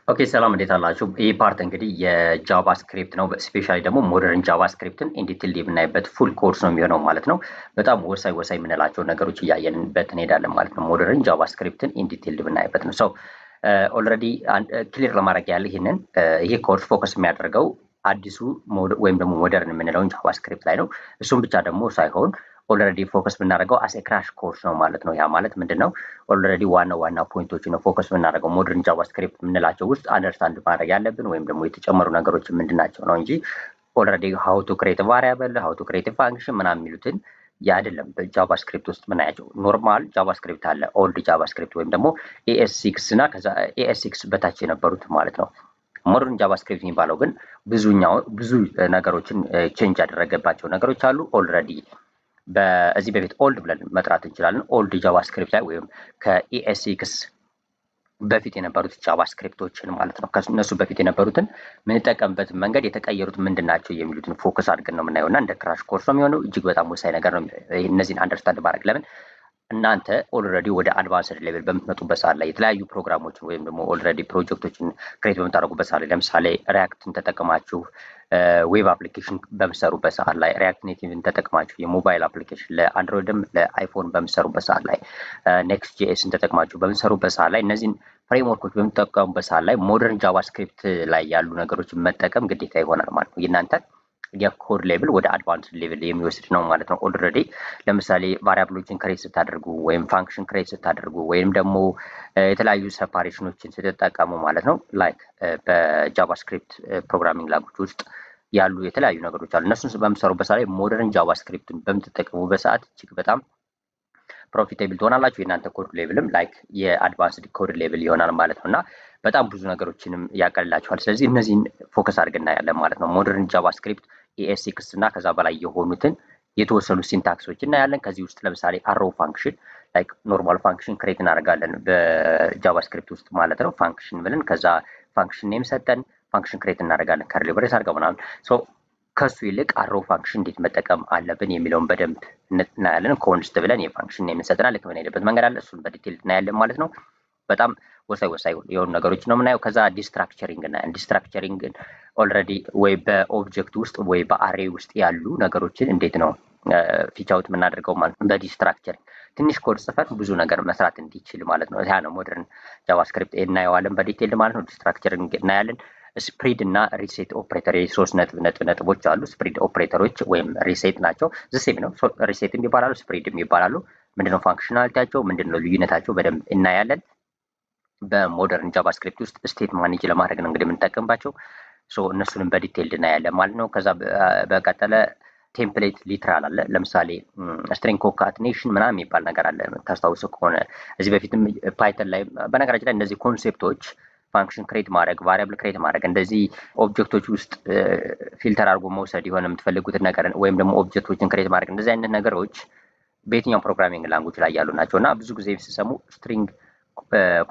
ኦኬ ሰላም እንዴት አላችሁ? ይህ ፓርት እንግዲህ የጃቫስክሪፕት ነው። ስፔሻሊ ደግሞ ሞደርን ጃቫስክሪፕትን ኢን ዲቴል የምናይበት ፉል ኮርስ ነው የሚሆነው ማለት ነው። በጣም ወሳኝ የምንላቸው ነገሮች እያየንበት እንሄዳለን ማለት ነው። ሞደርን ጃቫስክሪፕትን ኢን ዲቴል የምናይበት ነው። ሰው ኦልሬዲ ክሊር ለማድረግ ያለ ይሄ ኮርስ ፎከስ የሚያደርገው አዲሱ ወይም ደግሞ ሞደርን የምንለውን ጃቫስክሪፕት ላይ ነው። እሱም ብቻ ደግሞ ሳይሆን ኦልሬዲ ፎከስ ብናደርገው አስ ክራሽ ኮርስ ነው ማለት ነው። ያ ማለት ምንድነው? ኦልሬዲ ዋና ፖይንቶች ነው ፎከስ ብናደርገው ሞደርን ጃቫስክሪፕት የምንላቸው ውስጥ አንደርስታንድ ማድረግ ያለብን ወይም ደግሞ የተጨመሩ ነገሮች ምንድናቸው ነው እንጂ ኦልሬዲ ሃው ቱ ክሬት ቫሪያብል ሃው ቱ ክሬት ፋንክሽን ምናምን የሚሉትን አይደለም። በጃቫስክሪፕት ውስጥ ምናያቸው ኖርማል ጃቫስክሪፕት አለ፣ ኦልድ ጃቫስክሪፕት ወይም ደግሞ ኤኤስ6 እና ከዛ ኤኤስ6 በታች የነበሩት ማለት ነው። ሞደርን ጃቫስክሪፕት የሚባለው ግን ብዙ ነገሮችን ቼንጅ ያደረገባቸው ነገሮች አሉ። ኦልሬዲ በዚህ በፊት ኦልድ ብለን መጥራት እንችላለን። ኦልድ ጃቫስክሪፕት ላይ ወይም ከኢኤስኤክስ በፊት የነበሩት ጃቫስክሪፕቶችን ማለት ነው። ከነሱ በፊት የነበሩትን የምንጠቀምበት መንገድ የተቀየሩት ምንድን ናቸው የሚሉትን ፎከስ አድርገን ነው የምናየው እና እንደ ክራሽ ኮርስ ነው የሚሆነው። እጅግ በጣም ወሳኝ ነገር ነው እነዚህን አንደርስታንድ ማድረግ። ለምን እናንተ ኦልሬዲ ወደ አድቫንስድ ሌቭል በምትመጡበት ሰዓት ላይ የተለያዩ ፕሮግራሞችን ወይም ደግሞ ኦልሬዲ ፕሮጀክቶችን ክሬት በምታደርጉበት ሰዓት ላይ ለምሳሌ ሪያክትን ተጠቅማችሁ ዌብ አፕሊኬሽን በምሰሩበት ሰዓት ላይ ሪያክት ኔቲቭን ተጠቅማችሁ የሞባይል አፕሊኬሽን ለአንድሮይድም ለአይፎን በምሰሩበት ሰዓት ላይ ኔክስት ጄኤስን ተጠቅማችሁ በምሰሩበት ሰዓት ላይ እነዚህን ፍሬምወርኮች በምትጠቀሙበት ሰዓት ላይ ሞደርን ጃቫስክሪፕት ላይ ያሉ ነገሮችን መጠቀም ግዴታ ይሆናል ማለት ነው። የእናንተ የኮድ ሌቭል ወደ አድቫንስድ ሌቭል የሚወስድ ነው ማለት ነው። ኦልሬዲ ለምሳሌ ቫሪያብሎችን ክሬት ስታደርጉ ወይም ፋንክሽን ክሬት ስታደርጉ ወይም ደግሞ የተለያዩ ሰፓሬሽኖችን ስትጠቀሙ ማለት ነው ላይክ በጃቫስክሪፕት ፕሮግራሚንግ ላንጉጅ ውስጥ ያሉ የተለያዩ ነገሮች አሉ። እነሱን በምትሰሩበት ሰዓት ላይ ሞደርን ጃቫስክሪፕትን በምትጠቀሙበት ሰዓት እጅግ በጣም ፕሮፊቴብል ትሆናላችሁ። የእናንተ ኮድ ሌቭልም ላይክ የአድቫንስድ ኮድ ሌቭል ይሆናል ማለት ነው እና በጣም ብዙ ነገሮችንም ያቀልላችኋል። ስለዚህ እነዚህን ፎከስ አድርገን እናያለን ማለት ነው። ሞደርን ጃቫስክሪፕት ኤኤስ6 እና ከዛ በላይ የሆኑትን የተወሰኑ ሲንታክሶች እናያለን። ከዚህ ውስጥ ለምሳሌ አሮ ፋንክሽን ላይክ ኖርማል ፋንክሽን ክሬት እናደርጋለን በጃቫስክሪፕት ውስጥ ማለት ነው። ፋንክሽን ብለን ከዛ ፋንክሽን ኔም ሰጠን ፋንክሽን ክሬት እናደርጋለን ከርሊ ብሬስ አድርገው ምናምን ከሱ ይልቅ አሮ ፋንክሽን እንዴት መጠቀም አለብን የሚለውን በደንብ እናያለን። ኮንስት ብለን የፋንክሽን ኔም እንሰጠናል። ልክ የምንሄድበት መንገድ አለ። እሱን በዲቴል እናያለን ማለት ነው። በጣም ወሳኝ የሆኑ ነገሮች ነው የምናየው። ከዛ ዲስትራክቸሪንግ እናያለን። ዲስትራክቸሪንግን ኦልሬዲ ወይ በኦብጀክት ውስጥ ወይ በአሬ ውስጥ ያሉ ነገሮችን እንዴት ነው ፊች አውት የምናደርገው ማለት ነው። በዲስትራክቸሪንግ ትንሽ ኮድ ጽፈን ብዙ ነገር መስራት እንዲችል ማለት ነው። ያ ነው ሞደርን ጃቫስክሪፕት እናየዋለን በዲቴል ማለት ነው። ዲስትራክቸሪንግ እናያለን። ስፕሪድ እና ሪሴት ኦፕሬተር የሶስት ነጥቦች አሉ። ስፕሪድ ኦፕሬተሮች ወይም ሪሴት ናቸው። ዘሴም ነው። ሪሴትም ይባላሉ፣ ስፕሪድም ይባላሉ። ምንድነው ፋንክሽናሊቲያቸው፣ ምንድነው ልዩነታቸው በደንብ እናያለን። በሞደርን ጃቫስክሪፕት ውስጥ ስቴት ማኔጅ ለማድረግ ነው እንግዲህ የምንጠቀምባቸው። እነሱንም በዲቴይል እናያለን ማለት ነው። ከዛ በቀጠለ ቴምፕሌት ሊትራል አለ። ለምሳሌ ስትሪንግ ኮንካትኔሽን ምናምን የሚባል ነገር አለ ታስታውሱ ከሆነ እዚህ በፊትም ፓይተን ላይ በነገራችን ላይ እነዚህ ኮንሴፕቶች ፋንክሽን ክሬት ማድረግ ቫሪያብል ክሬት ማድረግ እንደዚህ ኦብጀክቶች ውስጥ ፊልተር አድርጎ መውሰድ የሆነ የምትፈልጉትን ነገር ወይም ደግሞ ኦብጀክቶችን ክሬት ማድረግ እንደዚህ አይነት ነገሮች በየትኛው ፕሮግራሚንግ ላንጉጅ ላይ ያሉ ናቸው እና ብዙ ጊዜ ሲሰሙ ስትሪንግ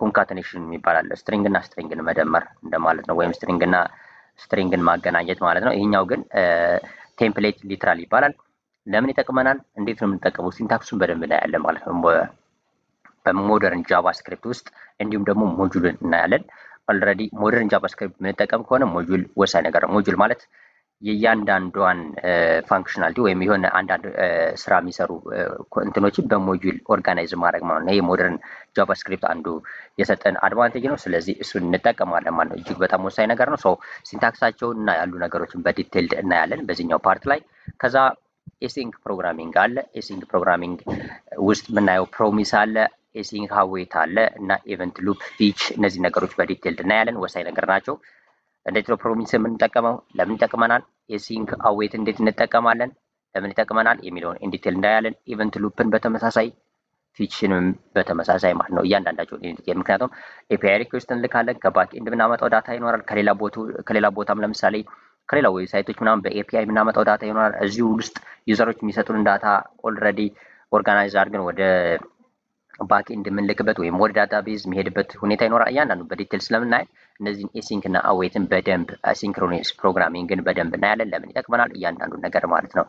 ኮንካተኔሽን ይባላል። ስትሪንግ እና ስትሪንግን መደመር እንደማለት ነው፣ ወይም ስትሪንግ እና ስትሪንግን ማገናኘት ማለት ነው። ይሄኛው ግን ቴምፕሌት ሊትራል ይባላል። ለምን ይጠቅመናል? እንዴት ነው የምንጠቀመው? ሲንታክሱን በደንብ እናያለን ማለት ነው በሞደርን ጃቫስክሪፕት ውስጥ። እንዲሁም ደግሞ ሞጁልን እናያለን። ኦልሬዲ ሞደርን ጃቫስክሪፕት የምንጠቀም ከሆነ ሞጁል ወሳኝ ነገር ነው። ሞጁል ማለት የእያንዳንዷን ፋንክሽናሊቲ ወይም የሆነ አንዳንድ ስራ የሚሰሩ እንትኖችን በሞጁል ኦርጋናይዝ ማድረግ ማለት ነው። ይሄ ሞደርን ጃቫስክሪፕት አንዱ የሰጠን አድቫንቴጅ ነው። ስለዚህ እሱን እንጠቀማለን ማለት ነው። እጅግ በጣም ወሳኝ ነገር ነው። ሲንታክሳቸውን እና ያሉ ነገሮችን በዲቴይልድ እናያለን በዚህኛው ፓርት ላይ። ከዛ ኤሲንክ ፕሮግራሚንግ አለ። ኤሲንክ ፕሮግራሚንግ ውስጥ የምናየው ፕሮሚስ አለ፣ ኤሲንክ ሀዌት አለ እና ኢቨንት ሉፕ ፊች። እነዚህ ነገሮች በዲቴይልድ እናያለን። ወሳኝ ነገር ናቸው። እንዴት ነው ፕሮሚስ የምንጠቀመው? ለምን ይጠቅመናል? ኤሲንክ አዌት እንዴት እንጠቀማለን? ለምን ይጠቅመናል የሚለውን ኢንዲቴል እንዳያለን። ኢቨንት ሉፕን በተመሳሳይ ፊችንም በተመሳሳይ ማለት ነው እያንዳንዳቸው ኢንዲቴል። ምክንያቱም ኤፒአይ ሪኩዌስት እንልካለን፣ ከባክ ኤንድ የምናመጣው ዳታ ይኖራል። ከሌላ ቦታም ለምሳሌ ከሌላ ዌብሳይቶች ምናምን በኤፒአይ የምናመጣው ዳታ ይኖራል። እዚሁ ውስጥ ዩዘሮች የሚሰጡን ዳታ ኦልሬዲ ኦርጋናይዝ አድርገን ወደ ባክ ኤንድ የምንልክበት ወይም ወደ ዳታቤዝ የሚሄድበት ሁኔታ ይኖራል። እያንዳንዱ በዲቴል ስለምናይ እነዚህን ኤሲንክ እና አዌይትን በደንብ ሲንክሮኒስ ፕሮግራሚንግን በደንብ እናያለን። ለምን ይጠቅመናል እያንዳንዱ ነገር ማለት ነው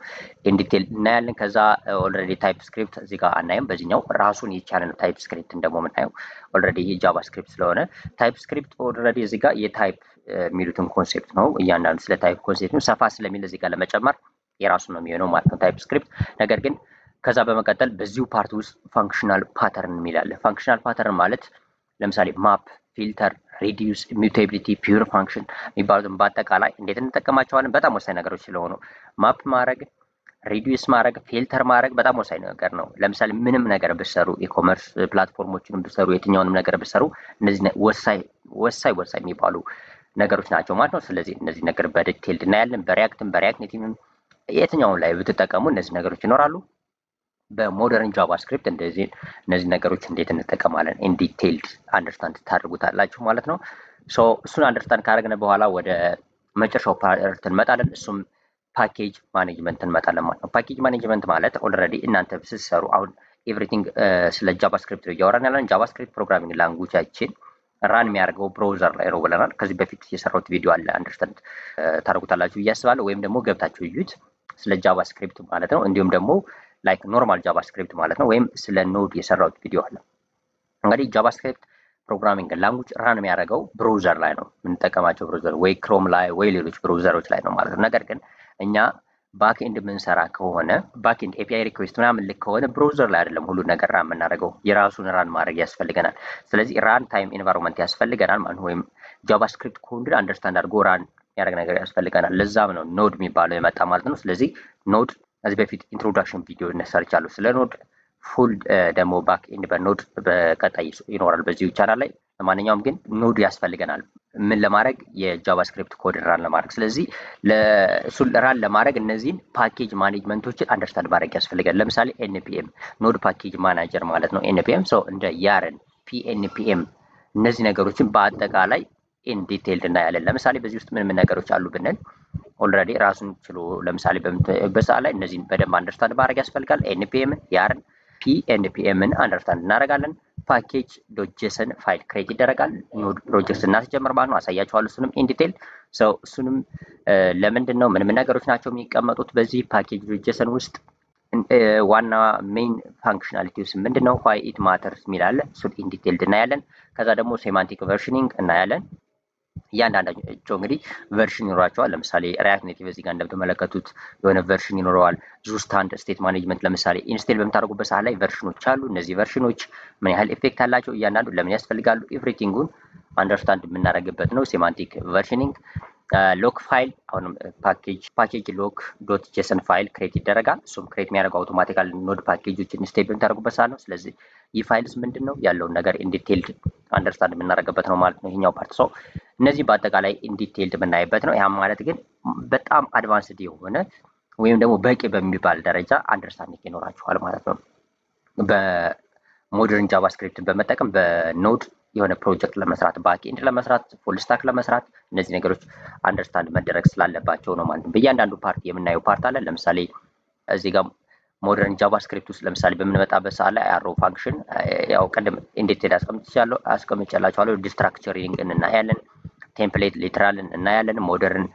ኢንዲቴል እናያለን። ከዛ ኦልሬዲ ታይፕ ስክሪፕት እዚህ ጋር አናይም። በዚህኛው ራሱን የቻለ ነው ታይፕ ስክሪፕትን ደግሞ የምናየው ኦልሬዲ ይሄ ጃቫስክሪፕት ስለሆነ ታይፕ ስክሪፕት ኦልሬዲ እዚህ ጋር የታይፕ የሚሉትን ኮንሴፕት ነው። እያንዳንዱ ስለ ታይፕ ኮንሴፕት ነው ሰፋ ስለሚል እዚህ ጋር ለመጨመር የራሱ ነው የሚሆነው ማለት ነው ታይፕ ስክሪፕት። ነገር ግን ከዛ በመቀጠል በዚሁ ፓርት ውስጥ ፋንክሽናል ፓተርን የሚላለ ፋንክሽናል ፓተርን ማለት ለምሳሌ ማፕ፣ ፊልተር፣ ሪዲዩስ፣ ኢሚዩቴቢሊቲ፣ ፒውር ፋንክሽን የሚባሉትን በአጠቃላይ እንዴት እንጠቀማቸዋለን በጣም ወሳኝ ነገሮች ስለሆኑ ማፕ ማድረግ፣ ሪዲዩስ ማድረግ፣ ፊልተር ማድረግ በጣም ወሳኝ ነገር ነው። ለምሳሌ ምንም ነገር ብሰሩ ኢኮመርስ ፕላትፎርሞችን ብሰሩ የትኛውንም ነገር ብሰሩ እነዚህ ወሳኝ የሚባሉ ነገሮች ናቸው ማለት ነው። ስለዚህ እነዚህ ነገር በዲቴይልድ እናያለን። በሪያክትም በሪያክት ኔቲቭም የትኛውን ላይ ብትጠቀሙ እነዚህ ነገሮች ይኖራሉ። በሞደርን ጃቫስክሪፕት እነዚህ ነገሮች እንዴት እንጠቀማለን ኢን ዲቴይልድ አንደርስታንድ ታደርጉታላችሁ ማለት ነው። ሶ እሱን አንደርስታንድ ካደረግን በኋላ ወደ መጨረሻው ፓርት እንመጣለን። እሱም ፓኬጅ ማኔጅመንት እንመጣለን ማለት ነው። ፓኬጅ ማኔጅመንት ማለት ኦልሬዲ እናንተ ስትሰሩ አሁን ኤቭሪቲንግ ስለ ጃቫስክሪፕት እያወራን ያለን ጃቫስክሪፕት ፕሮግራሚንግ ላንጉጃችን ራን የሚያደርገው ብራውዘር ላይ ነው ብለናል። ከዚህ በፊት የሰራሁት ቪዲዮ አለ አንደርስታንድ ታደርጉታላችሁ ብዬ አስባለሁ። ወይም ደግሞ ገብታችሁ እዩት ስለ ጃቫስክሪፕት ማለት ነው። እንዲሁም ደግሞ ላይክ ኖርማል ጃቫስክሪፕት ማለት ነው። ወይም ስለ ኖድ የሰራሁት ቪዲዮ አለ። እንግዲህ ጃቫስክሪፕት ፕሮግራሚንግ ላንጉጅ ራን የሚያደርገው ብራውዘር ላይ ነው የምንጠቀማቸው ብራውዘር ወይ ክሮም ላይ ወይ ሌሎች ብራውዘሮች ላይ ነው ማለት ነው። ነገር ግን እኛ ባክኤንድ የምንሰራ ከሆነ ባክኤንድ ኤፒአይ ሪኩዌስት ምናምን ልክ ከሆነ ብራውዘር ላይ አይደለም ሁሉ ነገር ራን የምናደርገው የራሱን ራን ማድረግ ያስፈልገናል። ስለዚህ ራን ታይም ኢንቫይሮንመንት ያስፈልገናል ማለት ነው። ወይም ጃቫስክሪፕት ኮድን አንደርስታንድ አድርጎ ራን የሚያደርግ ነገር ያስፈልገናል። ለዛም ነው ኖድ የሚባለው የመጣ ማለት ነው። ስለዚህ ኖድ ከዚህ በፊት ኢንትሮዳክሽን ቪዲዮ ሰርቻለሁ ስለ ኖድ። ፉል ደግሞ ባክ ኤንድ በኖድ በቀጣይ ይኖራል በዚሁ ቻናል ላይ። ለማንኛውም ግን ኖድ ያስፈልገናል ምን ለማድረግ የጃቫስክሪፕት ኮድ ራን ለማድረግ። ስለዚህ እሱን ራን ለማድረግ እነዚህን ፓኬጅ ማኔጅመንቶችን አንደርስታንድ ማድረግ ያስፈልጋል። ለምሳሌ ኤንፒኤም ኖድ ፓኬጅ ማናጀር ማለት ነው። ኤንፒኤም ሰው እንደ ያርን ፒኤንፒኤም እነዚህ ነገሮችን በአጠቃላይ ኢን ዲቴይልድ እናያለን። ለምሳሌ በዚህ ውስጥ ምን ነገሮች አሉ ብንል ኦልሬዲ ራሱን ችሎ ለምሳሌ በሰዓት ላይ እነዚህን በደንብ አንደርስታንድ ማድረግ ያስፈልጋል። ኤንፒኤምን ያርን ፒኤንፒኤምን አንደርስታንድ እናደርጋለን። ፓኬጅ ዶት.ጄሰን ፋይል ክሬት ይደረጋል። ኖድ ፕሮጀክት እናስጀምር ማለት ነው። አሳያችኋለሁ እሱንም ኢን ዲቴይል። ሰው እሱንም ለምንድን ነው ምን ነገሮች ናቸው የሚቀመጡት በዚህ ፓኬጅ ዶት.ጄሰን ውስጥ ዋና ሜይን ፋንክሽናሊቲ ውስጥ ምንድን ነው ዋይ ኢት ማተርስ የሚላለ እሱን ኢን ዲቴይልድ እናያለን። ከዛ ደግሞ ሴማንቲክ ቨርሽኒንግ እናያለን። እያንዳንዳቸው እንግዲህ ቨርሽን ይኖራቸዋል። ለምሳሌ ሪያክት ኔቲቭ እዚህ ጋር እንደምትመለከቱት የሆነ ቨርሽን ይኖረዋል። ዙስታንድ ስቴት ማኔጅመንት ለምሳሌ ኢንስቴል በምታደርጉበት ሰዓት ላይ ቨርሽኖች አሉ። እነዚህ ቨርሽኖች ምን ያህል ኢፌክት አላቸው፣ እያንዳንዱ ለምን ያስፈልጋሉ፣ ኤቭሪቲንጉን አንደርስታንድ የምናደርግበት ነው ሴማንቲክ ቨርሽኒንግ። ሎክ ፋይል አሁንም ፓኬጅ ሎክ ዶት ጄሰን ፋይል ክሬት ይደረጋል። እሱም ክሬት የሚያደርገው አውቶማቲካል ኖድ ፓኬጆችን ስቴፕ በምታደርጉበት ሰዓት ነው። ስለዚህ ይህ ፋይልስ ምንድን ነው ያለውን ነገር ኢንዲቴይልድ አንደርስታንድ የምናደርግበት ነው ማለት ነው ይሄኛው ፓርት። ሰው እነዚህ በአጠቃላይ ኢንዲቴይልድ የምናይበት ነው። ያም ማለት ግን በጣም አድቫንስድ የሆነ ወይም ደግሞ በቂ በሚባል ደረጃ አንደርስታንዲንግ ይኖራችኋል ማለት ነው። በሞደርን ጃቫስክሪፕትን በመጠቀም በኖድ የሆነ ፕሮጀክት ለመስራት ባክኤንድ ለመስራት ፉል ስታክ ለመስራት እነዚህ ነገሮች አንደርስታንድ መደረግ ስላለባቸው ነው ማለት ነው። በእያንዳንዱ ፓርት የምናየው ፓርት አለ። ለምሳሌ እዚህ ጋር ሞደርን ጃቫስክሪፕት ውስጥ ለምሳሌ በምንመጣበት ሰዓት ላይ አሮ ፋንክሽን ያው ቀደም ኢንዲቴይል አስቀምጬላችኋለሁ። ዲስትራክቸሪንግ እናያለን። ቴምፕሌት ሊተራልን እናያለን። ሞደርን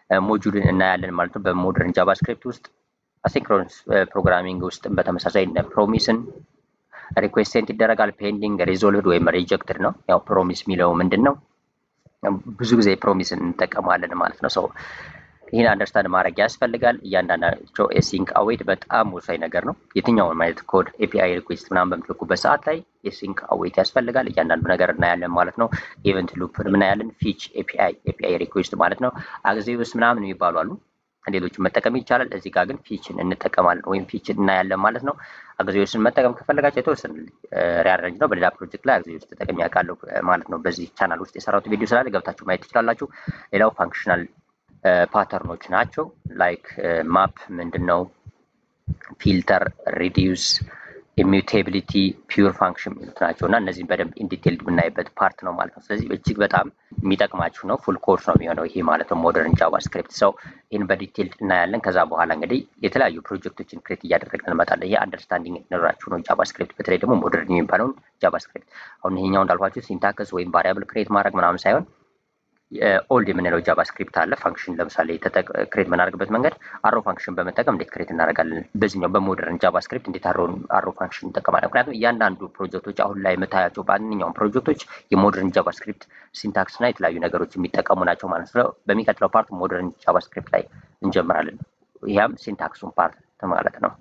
ሞጁልን እናያለን ማለት ነው። በሞደርን ጃቫስክሪፕት ውስጥ አሲንክሮነስ ፕሮግራሚንግ ውስጥ በተመሳሳይ ፕሮሚስን ሪኩዌስት ሴንት ይደረጋል። ፔንዲንግ ሪዞልቭድ ወይም ሪጀክትድ ነው። ያው ፕሮሚስ የሚለው ምንድን ነው? ብዙ ጊዜ ፕሮሚስን እንጠቀማለን ማለት ነው። ሰው ይህን አንደርስታንድ ማድረግ ያስፈልጋል። እያንዳንዳቸው ኤሲንክ አዌይት በጣም ወሳኝ ነገር ነው። የትኛውን ማለት ኮድ ኤፒአይ ሪኩዌስት ምናምን በምትልኩበት ሰዓት ላይ ኤሲንክ አዌይት ያስፈልጋል። እያንዳንዱ ነገር እናያለን ማለት ነው። ኢቨንት ሉፕን እናያለን። ፊች ኤፒአይ ሪኩዌስት ማለት ነው። አግዚዮስ ምናምን የሚባሉ አሉ። ሌሎችን መጠቀም ይቻላል። እዚህ ጋር ግን ፊችን እንጠቀማለን ወይም ፊችን እናያለን ማለት ነው። አግዚዮስን መጠቀም ከፈለጋቸው የተወሰነ ሪአሬንጅ ነው። በሌላ ፕሮጀክት ላይ አግዚዮስ ተጠቅሜ ያውቃለሁ ማለት ነው። በዚህ ቻናል ውስጥ የሰራሁት ቪዲዮ ስላለ ገብታችሁ ማየት ትችላላችሁ። ሌላው ፋንክሽናል ፓተርኖች ናቸው። ላይክ ማፕ ምንድን ነው፣ ፊልተር፣ ሪዲዩስ፣ ኢሚዩቴቢሊቲ፣ ፒውር ፋንክሽን የሚሉት ናቸው እና እነዚህን በደንብ ኢንዲቴይልድ የምናይበት ፓርት ነው ማለት ነው። ስለዚህ እጅግ በጣም የሚጠቅማችሁ ነው። ፉል ኮርስ ነው የሚሆነው ይሄ ማለት ነው ሞደርን ጃቫስክሪፕት። ሰው ይህን በዲቴይልድ እናያለን። ከዛ በኋላ እንግዲህ የተለያዩ ፕሮጀክቶችን ክሬት እያደረግን እንመጣለን። ይሄ አንደርስታንዲንግ እንኖራችሁ ነው ጃቫስክሪፕት፣ በተለይ ደግሞ ሞደርን የሚባለውን ጃቫስክሪፕት። አሁን ይሄኛው እንዳልኳችሁ ሲንታክስ ወይም ቫሪያብል ክሬት ማድረግ ምናምን ሳይሆን ኦልድ የምንለው ጃቫስክሪፕት አለ። ፋንክሽን ለምሳሌ ክሬት የምናደርግበት መንገድ አሮ ፋንክሽን በመጠቀም እንዴት ክሬት እናደርጋለን። በዚህኛው በሞደርን ጃቫስክሪፕት እንዴት አሮ ፋንክሽን እንጠቀማለን። ምክንያቱም እያንዳንዱ ፕሮጀክቶች አሁን ላይ የምታያቸው በማንኛውም ፕሮጀክቶች የሞደርን ጃቫስክሪፕት ሲንታክስ እና የተለያዩ ነገሮች የሚጠቀሙ ናቸው ማለት ነው። በሚቀጥለው ፓርት ሞደርን ጃቫስክሪፕት ላይ እንጀምራለን። ይህም ሲንታክሱን ፓርት ማለት ነው።